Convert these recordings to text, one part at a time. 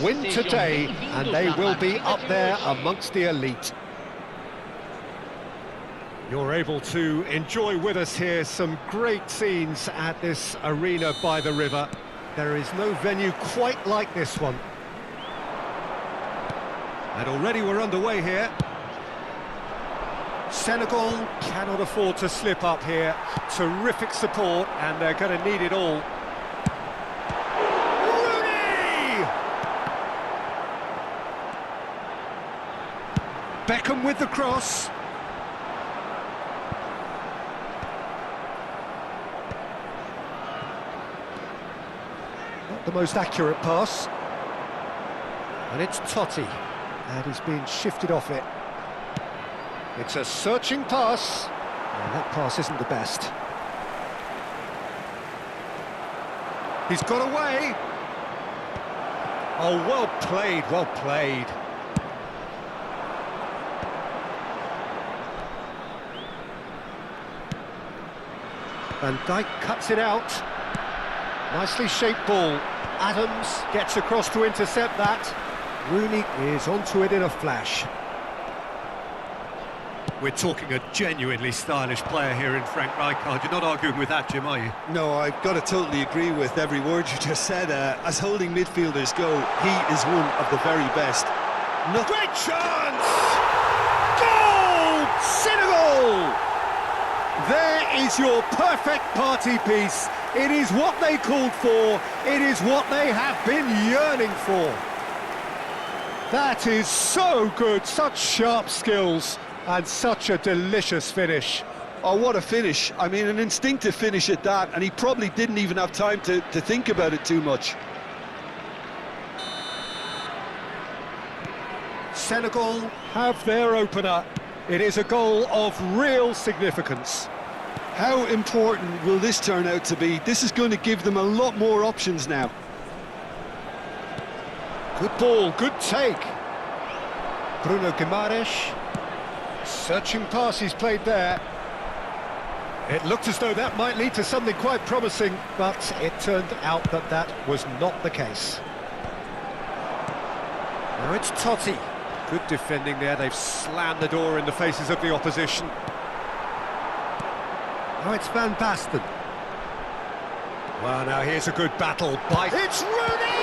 win today, and they will be up there amongst the elite. You're able to enjoy with us here some great scenes at this arena by the river. There is no venue quite like this one. And already we're underway here. Senegal cannot afford to slip up here. Terrific support, and they're going to need it all. Rooney! Beckham with the cross. Not the most accurate pass. And it's Totti. And he's being shifted off it. It's a searching pass. And that pass isn't the best. He's got away. Oh, well played, well played. Van Dijk cuts it out. Nicely shaped ball. Adams gets across to intercept that. Rooney is onto it in a flash. We're talking a genuinely stylish player here in Frank Rijkaard. You're not arguing with that, Jim, are you? No, I've got to totally agree with every word you just said. As holding midfielders go, he is one of the very best. Great chance! Goal! Senegal! There is your perfect party piece. It is what they called for. It is what they have been yearning for. That is so good, such sharp skills, and such a delicious finish. Oh, what a finish. I mean, an instinctive finish at that, and he probably didn't even have time to think about it too much. Senegal have their opener. It is a goal of real significance. How important will this turn out to be? This is going to give them a lot more options now. Good ball, good take. Bruno Guimaraes. Searching pass he's played there. It looked as though that might lead to something quite promising, but it turned out that that was not the case. Now it's Totti. Good defending there, they've slammed the door in the faces of the opposition. Now it's Van Basten. Well, now here's a good battle by... It's Rooney!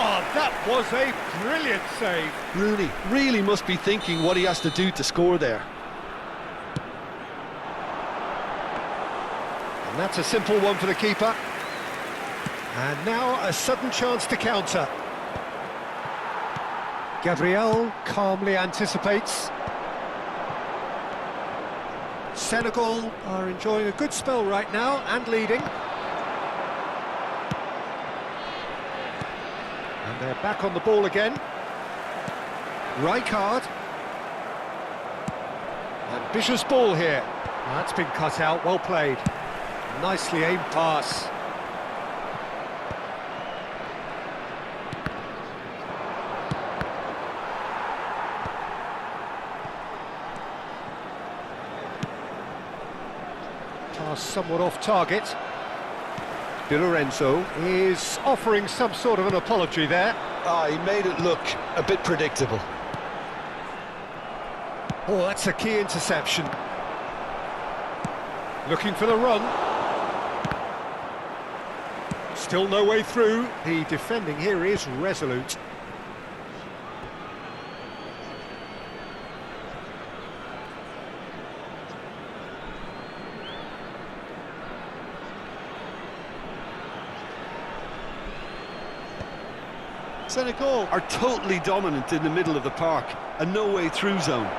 Oh, that was a brilliant save. Rooney really must be thinking what he has to do to score there. And that's a simple one for the keeper. And now a sudden chance to counter. Gabriel calmly anticipates. Senegal are enjoying a good spell right now and leading. And they're back on the ball again. Rijkaard. Ambitious ball here. That's been cut out, well played. Nicely aimed pass. Pass somewhat off target. Di Lorenzo is offering some sort of an apology there. He made it look a bit predictable. Oh, that's a key interception. Looking for the run. Still no way through. The defending here is resolute. Senegal are totally dominant in the middle of the park, a no-way-through zone.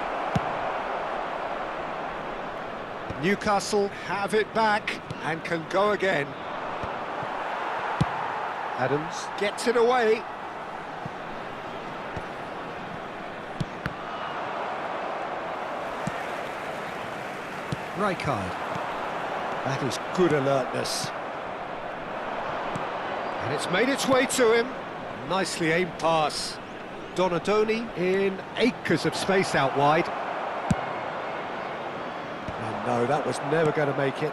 Newcastle have it back and can go again. Adams gets it away. Rijkaard. That is good alertness. And it's made its way to him. Nicely aimed pass. Donadoni in acres of space out wide. And no, that was never going to make it.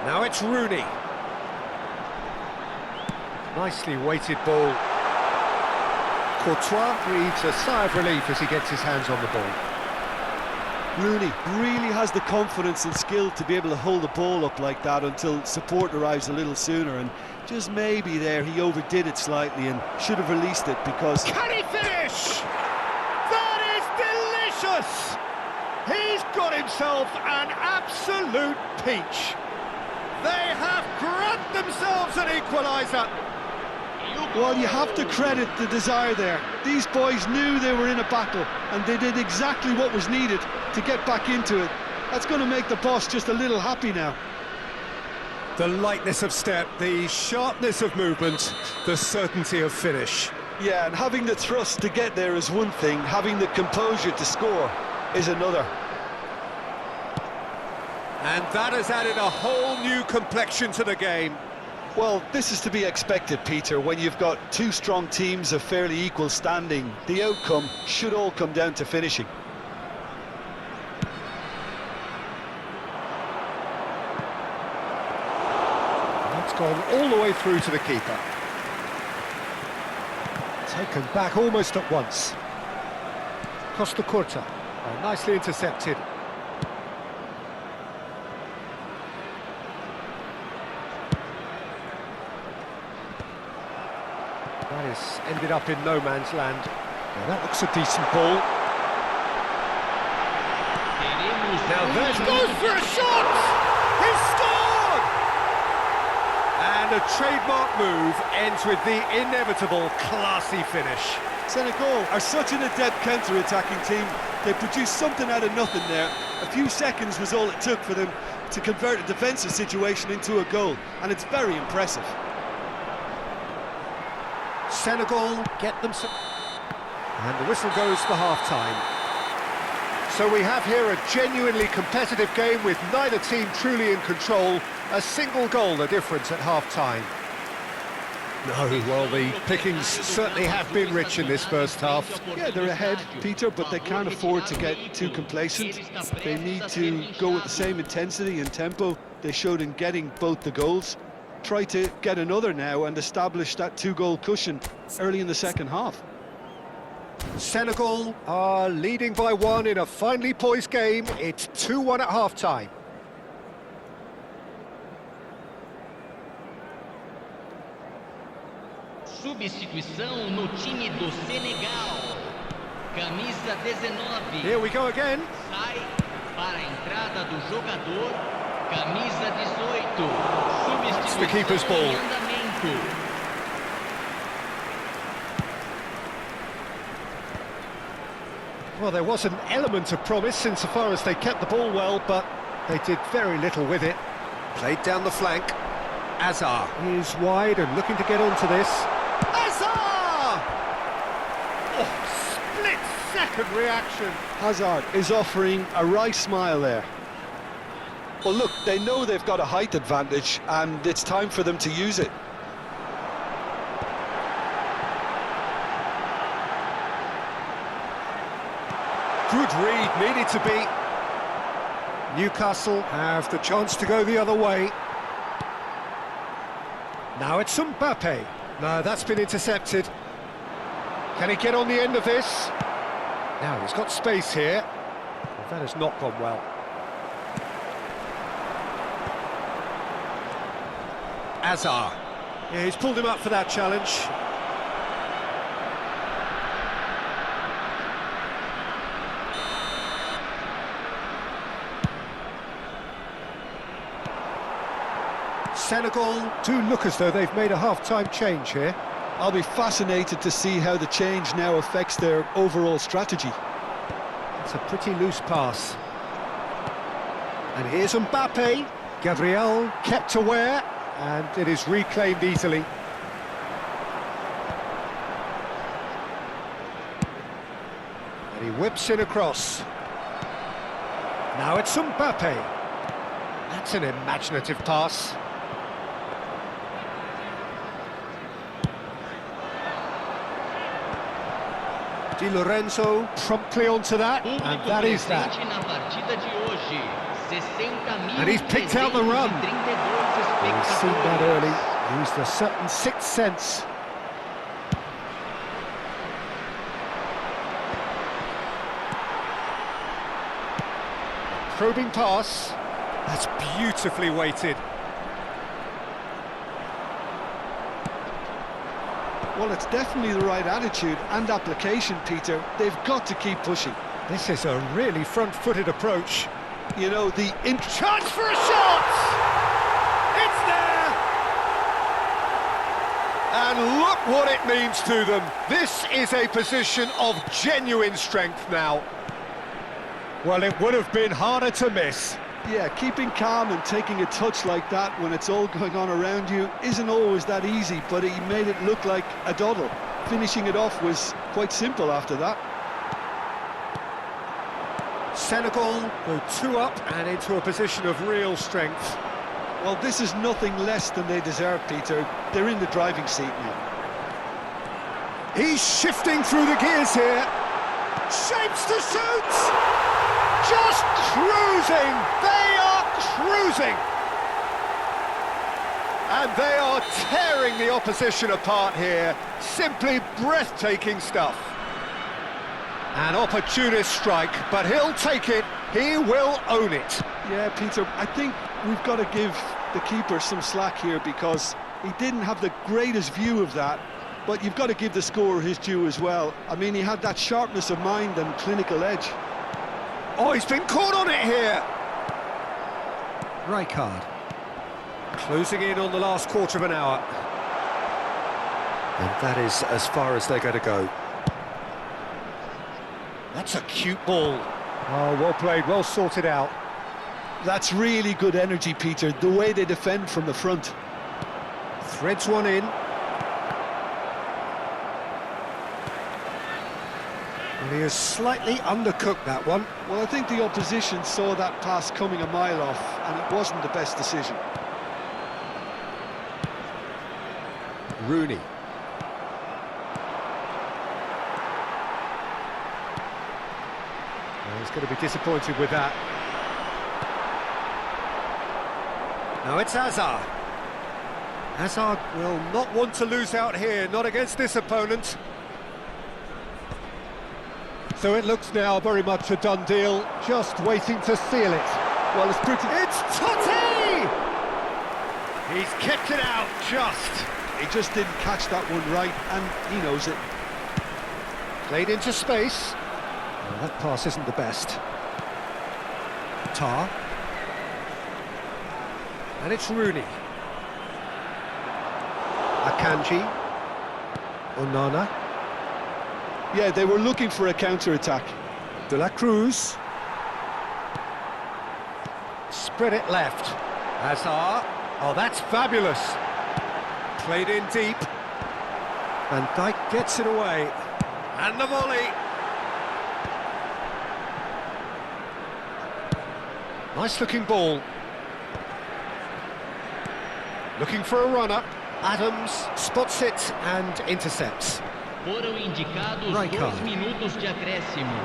Now it's Rooney. Nicely weighted ball. Courtois breathes a sigh of relief as he gets his hands on the ball. Rooney really has the confidence and skill to be able to hold the ball up like that until support arrives a little sooner, and just maybe there he overdid it slightly and should have released it because... Can he finish? That is delicious! He's got himself an absolute peach. They have grabbed themselves an equaliser. Well, you have to credit the desire there. These boys knew they were in a battle and they did exactly what was needed to get back into it. That's going to make the boss just a little happy now. The lightness of step, the sharpness of movement, the certainty of finish. Yeah, and having the thrust to get there is one thing, having the composure to score is another. And that has added a whole new complexion to the game. Well, this is to be expected, Peter. When you've got two strong teams of fairly equal standing, the outcome should all come down to finishing. That's gone all the way through to the keeper. Taken back almost at once. Costa Curta, nicely intercepted. That has ended up in no man's land. Now that looks a decent ball. Now there goes for a shot! He's scored! And a trademark move ends with the inevitable classy finish. Senegal are such an adept counter-attacking team. They produced something out of nothing there. A few seconds was all it took for them to convert a defensive situation into a goal, and it's very impressive. Senegal get them some... And the whistle goes for half-time. So we have here a genuinely competitive game with neither team truly in control. A single goal the difference at half-time. No, well, the pickings certainly have been rich in this first half. Yeah, they're ahead, Peter, but they can't afford to get too complacent. They need to go with the same intensity and tempo they showed in getting both the goals. Try to get another now and establish that two-goal cushion early in the second half. Senegal are leading by one in a finely poised game. It's 2-1 at half-time. Substituição no time do Senegal. Camisa 19. Here we go again. Sai para a entrada do jogador. Camisa 18. It's the keeper's ball. Em andamento. Well, there was an element of promise insofar as they kept the ball well, but they did very little with it. Played down the flank. Azar is wide and looking to get onto this. Azar! Oh, split-second reaction. Hazard is offering a wry smile there. Well, look, they know they've got a height advantage, and it's time for them to use it. Good read, needed to be. Newcastle have the chance to go the other way. Now it's Mbappe. No, that's been intercepted. Can he get on the end of this? Now he's got space here. Well, that has not gone well. Azar. Yeah, he's pulled him up for that challenge. Senegal do look as though they've made a half-time change here. I'll be fascinated to see how the change now affects their overall strategy. It's a pretty loose pass. And here's Mbappe. Gabriel kept aware, and it is reclaimed easily. And he whips in across. Now it's Mbappe. That's an imaginative pass. Di Lorenzo promptly onto that, and that is that. And he's picked out the run. He's seen that early, Used a certain sixth sense. Probing pass. That's beautifully weighted. Well, it's definitely the right attitude and application, Peter. They've got to keep pushing. This is a really front-footed approach. You know, the Chance for a shot! It's there! And look what it means to them. This is a position of genuine strength now. Well, it would have been harder to miss. Yeah, keeping calm and taking a touch like that when it's all going on around you isn't always that easy, but he made it look like a doddle. Finishing it off was quite simple after that. Senegal go 2 up and into a position of real strength. Well, this is nothing less than they deserve, Peter. They're in the driving seat now. He's shifting through the gears here. Shapes to shoot! Just cruising! They are cruising! And they are tearing the opposition apart here. Simply breathtaking stuff. An opportunist strike, but he'll take it. He will own it. Yeah, Peter, I think we've got to give the keeper some slack here because he didn't have the greatest view of that, but you've got to give the scorer his due as well. I mean, he had that sharpness of mind and clinical edge. Oh, he's been caught on it here. Rijkaard. Closing in on the last quarter of an hour. And that is as far as they're going to go. That's a cute ball. Oh, well played, well sorted out. That's really good energy, Peter, the way they defend from the front. Threads one in. Well, he has slightly undercooked that one. Well, I think the opposition saw that pass coming a mile off, and it wasn't the best decision. Rooney. Well, he's going to be disappointed with that. Now it's Hazard. Hazard will not want to lose out here, not against this opponent. So it looks now very much a done deal, just waiting to seal it. Well, it's pretty... It's Totti! He's kept it out, just. He just didn't catch that one right, and he knows it. Played into space. Well, that pass isn't the best. Tar. And it's Rooney. Akanji. Onana. Yeah, they were looking for a counter-attack. De la Cruz. Spread it left. Hazard. Oh, that's fabulous. Played in deep. Van Dijk gets it away. And the volley. Nice looking ball. Looking for a run-up. Adams spots it and intercepts. Foram indicados Rijkaard. 2 minutos de acréscimo.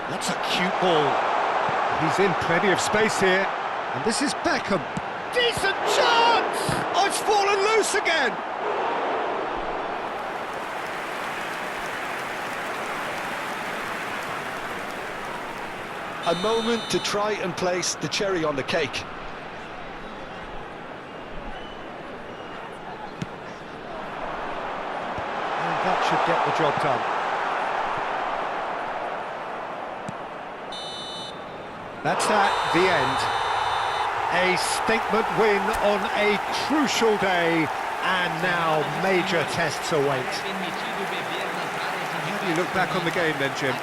That's a cute ball. He's in plenty of space here. And this is Beckham. Decent chance! Oh, it's fallen loose again! A moment to try and place the cherry on the cake. And that should get the job done. That's that, the end. A statement win on a crucial day, and now major tests await. How do you look back on the game then, Jim?